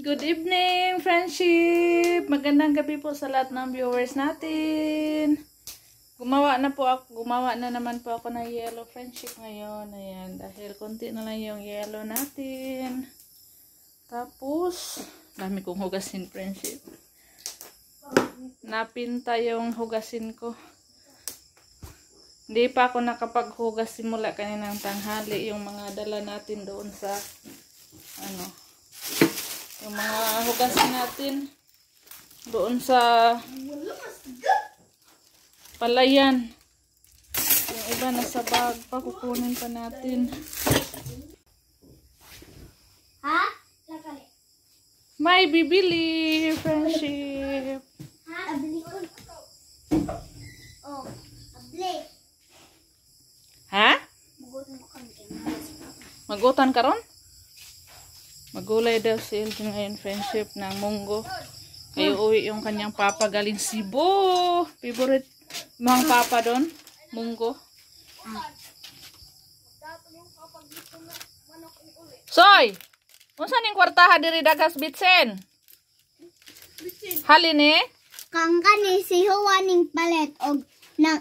Good evening, friendship! Magandang gabi po sa lahat ng viewers natin. Gumawa na naman po ako ng yellow friendship ngayon. Ayan, dahil konti na lang yung yellow natin. Tapos, dami kong hugasin friendship. Napinta yung hugasin ko. Hindi pa ako nakapaghugas simula kaninang tanghali. Yung mga dala natin doon sa yung mga hugasin natin doon sa palayan. Yung iba nasa bag pa, kukunin pa natin. Ha? May bibili, friendship. Ha? Abli ko. Oh, abli. Ha? Magutan ko kami kay mama si papa. Magutan ka ron? Magulay daw si Elton ngayon, friendship, ng munggo. Kaya uwi yung kanyang papa galing Cebu. Favorite mga papa doon, munggo. Soy! Kung saan yung kwartaha diri dagas bitsen? Halin eh? Kang kani si Huwaning palet og na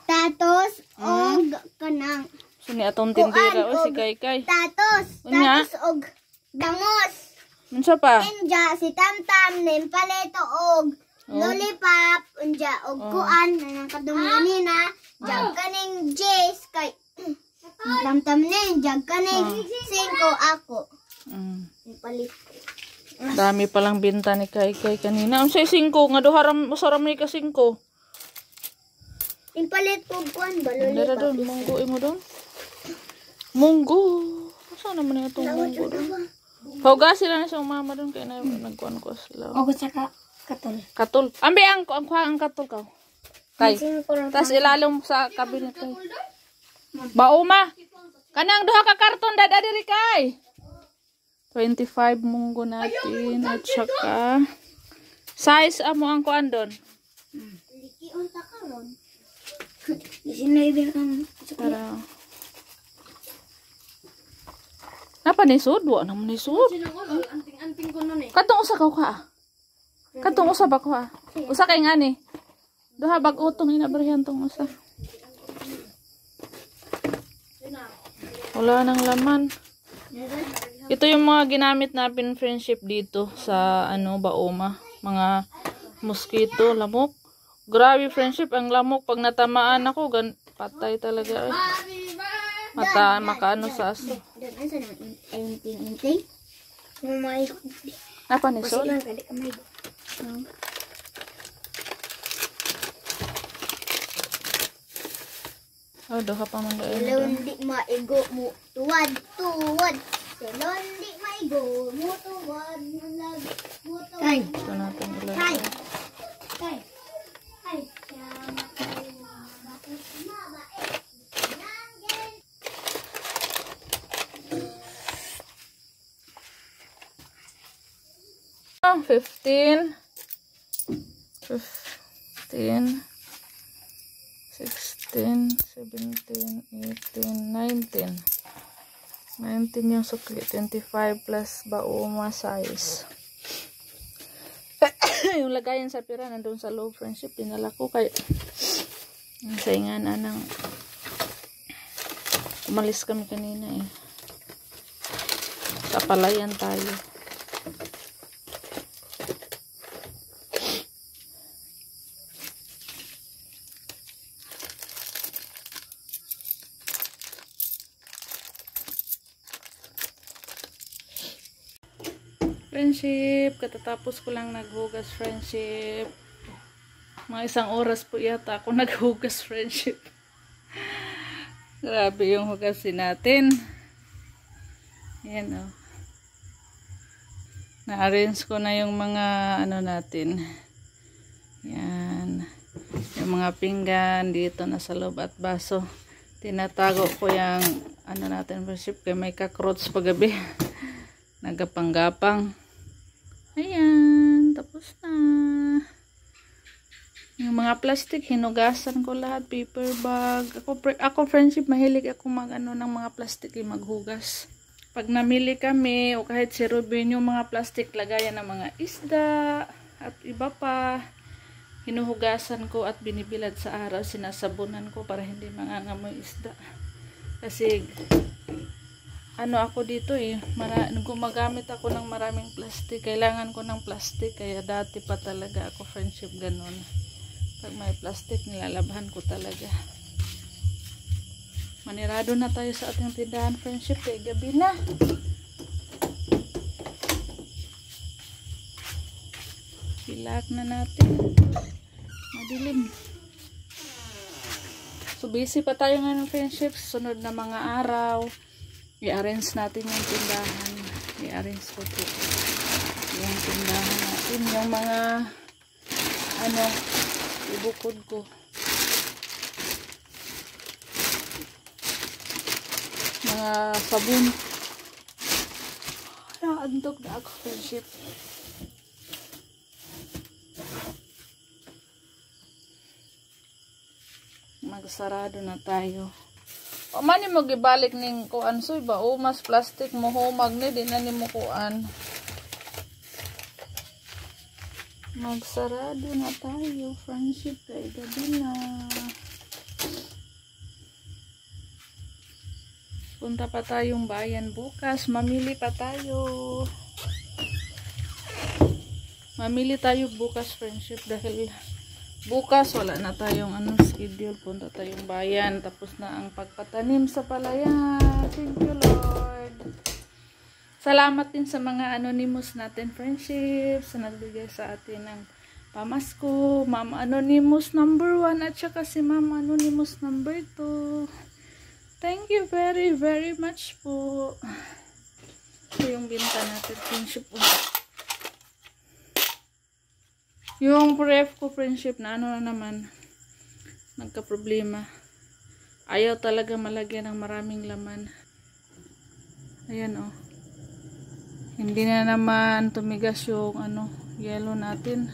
tatos og kanang. Sini atong tindira o si Kaykay. Tatos Unya? og dangos. Unsa pa? Inja si Tamtam nin paleto og lollipop unja og kuan nang kadungani na jag kaning Jace kay Tamtam nin jag kaning 5 ako. Palit. Dami palang binta ni Kaykay kanina. Unsay 5 nga duharam usaram ni ka 5. Impalit ko kuan ba Dara lollipop. doon, munggo imo doon. Munggo. Saan naman yung itong munggo doon? Hugasin sila na siyang mama doon kaya na nagkuhan ko sila. O sa katol. Katul. Ambi ang katul ka. Kay. Tas ilalong sa kabinet kay. Bauma. Kanang duha ka karton dada diri kay. 25 munggo natin at saka size amo ang kuan doon. Liki unta karon. Isinayder kan Para napa ni sud? Wa naman ni sud. Anting-anting ko nun eh. Katong usa ka. Katong usa ba ko ha? Usa kay ngani. Duha bag utong inabrihan tong usa. Wala nang laman. Ito yung mga ginamit natin friendship dito sa Bauma. Mga mosquito, lamok. Grabe friendship, ang lamok pag natamaan ako, patay talaga. Makaano sa aso. Anting-anting. Mamay. Napa ni Sol? Oh, doha pa man doon. Salon di maigo mo tuwad. Salon di maigo mo tuwad. Kay. Ito natin ulit. Kay. Oh, 15, 16, 17, 18, 19. 19 yung sukli. 25 plus Bauma size. Yung lagayan sa pira nandun sa low friendship. Pinala ko kaya saingan na ng umalis kami kanina eh. Sa palayan tayo. Friendship, katatapos ko lang naghugas friendship. Mga 1 oras po yata ako naghugas friendship. Grabe yung hugasin natin. Yan na-arrange ko na yung mga natin. Yan. Yung mga pinggan dito na sa loob at baso. Tinatago ko yung natin friendship kaya may cockroach paggabi. Nagapang-gapang. Ayan, tapos na. Yung mga plastic, hinugasan ko lahat. Paper bag. Ako friendship, mahilig ako ng mga plastic, maghugas. Pag namili kami, o kahit si Ruben, yung mga plastic lagayan ng mga isda, at iba pa, hinuhugasan ko at binibilad sa araw, sinasabunan ko para hindi mangangamoy isda. Kasi, ano ako dito gumagamit ako ng maraming plastic. Kailangan ko ng plastic, kaya dati pa talaga ako friendship ganun. Pag may plastic, nilalabhan ko talaga. Manirado na tayo sa ating tindahan, friendship, kaya gabi na. Pilak na natin. Madilim. So busy pa tayo ngayon, friendship. Sunod na mga araw, i-arrange natin yung tindahan. I-arrange ko po yung tindahan natin. Yung mga ibukod ko. Mga sabon. Naandog na ako, friendship. Magsarado na tayo. O mani mo gibalik ning kuan soy ba o mas plastic mo humag ni di na nimo kuan. Magsarado na tayo, friendship, kay gabi na. Punta pa tayong bayan bukas, mamili pa tayo. Mamili tayo bukas, friendship, dahil bukas wala na tayong schedule. Punta tayong bayan, tapos na ang pagpatanim sa palayan. Thank you, Lord. Salamat din sa mga anonymous natin, friendship, sa nagbigay sa atin ng pamasko. Ma'am Anonymous number 1 at saka si Ma'am Anonymous number 2. Thank you very, very much po. Ito yung binta natin, friendship. Yung ref ko, friendship, na naman, nagka-problema. Ayaw talaga malagyan ng maraming laman. Ayan, oh. Hindi na naman tumigas yung yellow natin.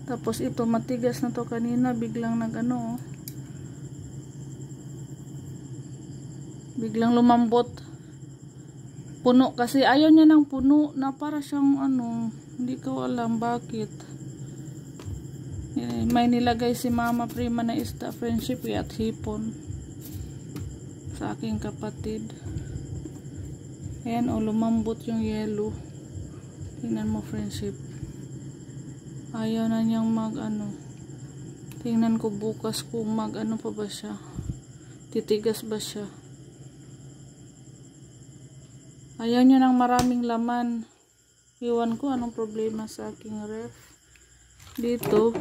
Tapos ito, matigas na to kanina. Biglang biglang lumambot. Puno kasi. Ayaw niya ng puno na para siyang hindi ko alam bakit. May nilagay si Mama Prima na isda, friendship, at hipon sa aking kapatid. Ayan, lumambot yung yellow. Tingnan mo, friendship. Ayaw na niyang tingnan ko bukas kung pa ba siya. Titigas ba siya. Ayaw niya ng maraming laman. Iwan ko anong problema sa aking ref. Dito.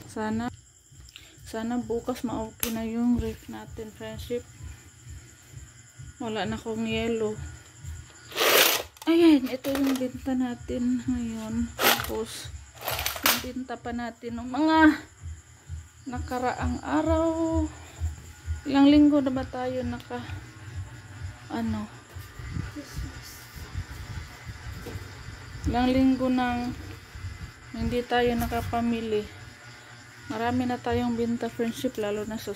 Sana bukas ma-okay na yung ref natin, friendship. Wala na akong yellow. Ayan, ito yung binta natin ngayon. Tapos, yung binta pa natin ng mga nakaraang araw. Ilang linggo na ba tayo ilang linggo nang hindi tayo nakapamili. Marami na tayong binta, friendship, lalo na sa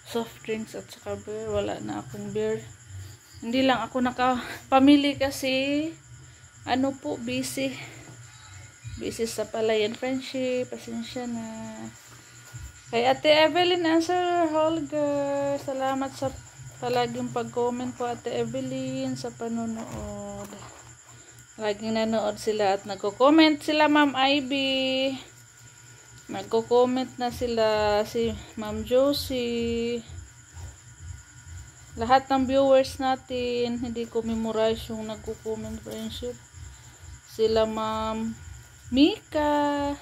soft drinks at saka beer. Wala na akong beer. Hindi lang ako nakapamili kasi busy. Busy sa palayan, friendship. Pasensya na. Kay Ate Evelyn Answer Holger, salamat sa palaging pag-comment po, Ate Evelyn, sa panonood. Laging nanood sila at nagko-comment sila, Ma'am Ivy. Nagko-comment na sila, si Ma'am Josie. Lahat ng viewers natin, hindi ko memorize yung nagko-comment, friendship. Sila Ma'am Mika,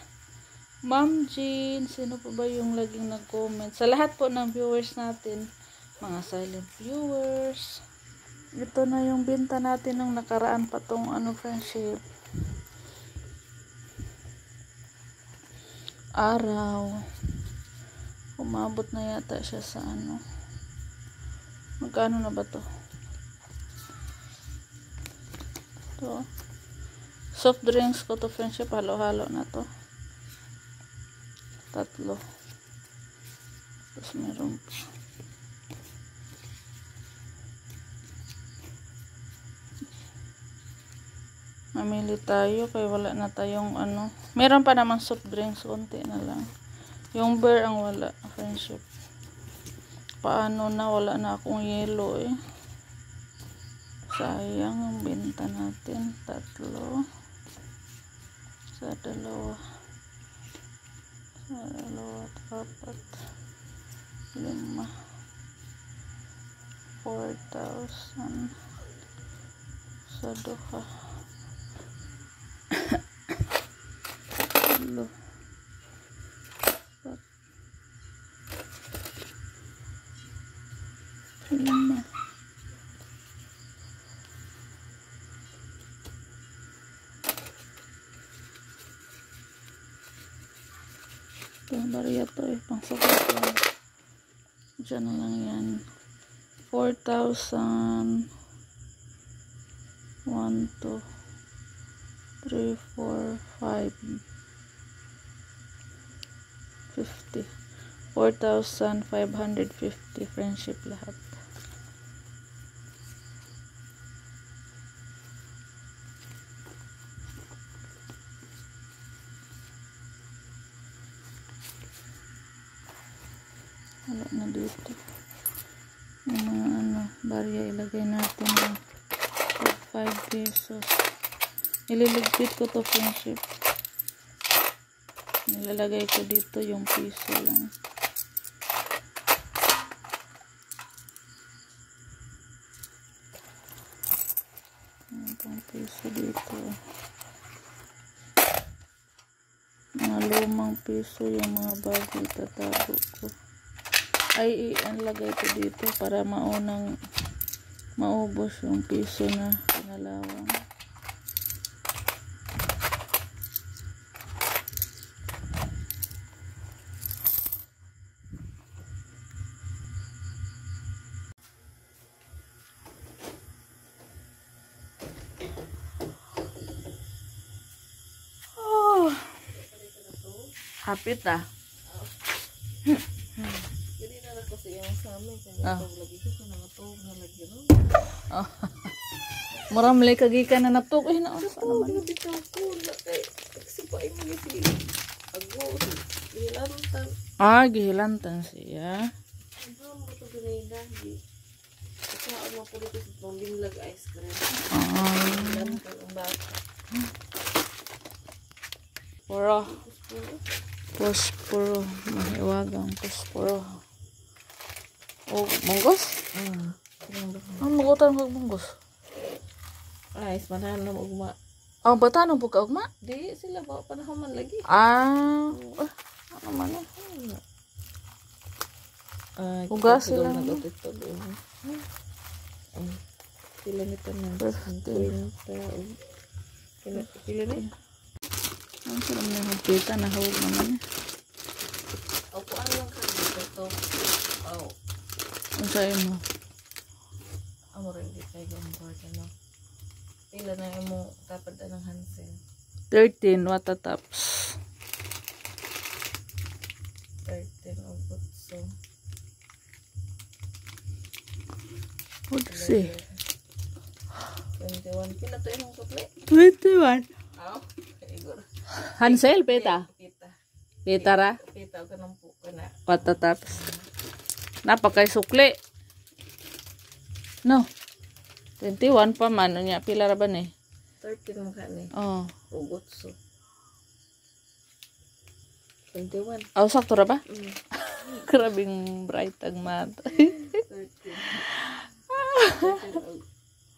Ma'am Jean, sino pa ba yung laging nag-comment? Sa lahat po ng viewers natin, mga silent viewers. Ito na yung binta natin ng nakaraan pa tong friendship. Araw. Umabot na yata siya sa magkano na ba to? Ito. Soft drinks ko to, friendship. Halo-halo na to. 3. Tapos meron pa. Mamili tayo kaya wala na tayong ano. Meron pa namang soft drinks, konti na lang. Yung beer ang wala, friendship. Paano na, wala na akong yelo eh. Sayang ang benta natin. 3 sa 2 sa 4 5 4,000 sa 2 5 Itong bariya to eh, pang sakit lang. Diyan na lang yan. 4,000 1, 2, 3, 4, 5 50 4,550 friendship lahat. Wala na dito. Yung mga ano, barya ilagay natin ng 5 pesos. Ililigpit ko to friendship. Nilalagay ko dito yung piso lang. Yung piso dito. Mga lumang piso, yung mga bago itatago ko. Ay, lagay ko dito para maunang maubos yung piso na pinalawang. Oh, hapit ah. Oh. Murang malay kagikan na natok eh na oras naman. Gihilantan siya. Puro. Posporo. Mahiwagang posporo. Oh, munggos? Ang magutan kag munggos. Ay, manahan na ugma. Ang bata nung buka ugma? Di sila ba panahon man lagi. Ano man eh. Ugas sila. Sila nito na. Pila ni? Ang sarap na yung pita. Nahawag naman eh. Opo, ano lang ka dito? Oh. Ang sa'yo mo? Amo rin di kayo gambor no. Pila na mo tapad ng Hansel. 13 watataps. 13 o butso. What say? 21. Pila to yung sukli? 21. Oh, igor. Hansel, peta? Pita. Peta ra? Pita ko ng puko na. Watataps. Napakay sukli. No. 21 pa man. Ano niya? Pila ra ba ni? 13 mo ka ni. Oh. Ugotso. 21. Oh, sakto ra ba? Grabing bright ang math. 13.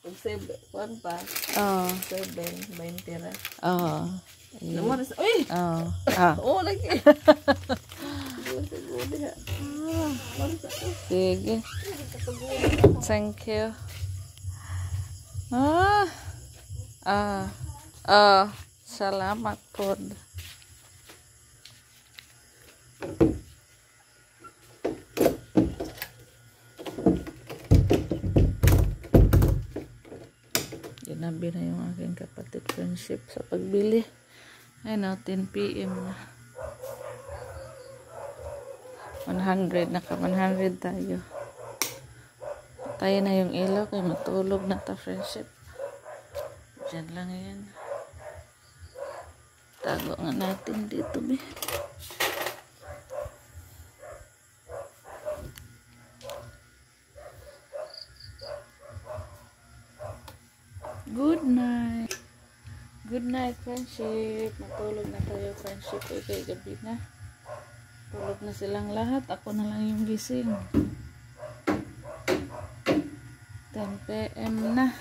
Ug 7 kuan pa. Oh. 7 20 ra. Oh. Naman sa uy. Oh. Oh lagi. Sige. Thank you. Salamat po. Ginabi na yung aking kapatid friendship sa pagbili. Ay no, 10 PM na. 100. Naka 100 tayo. Tayo na yung ilaw kaya matulog na ta friendship. Diyan lang yan. Tago nga natin dito be. Good night. Good night friendship. Matulog na tayo friendship. Okay, gabi na. Tulog na silang lahat. Ako na lang yung gising. 10 PM na.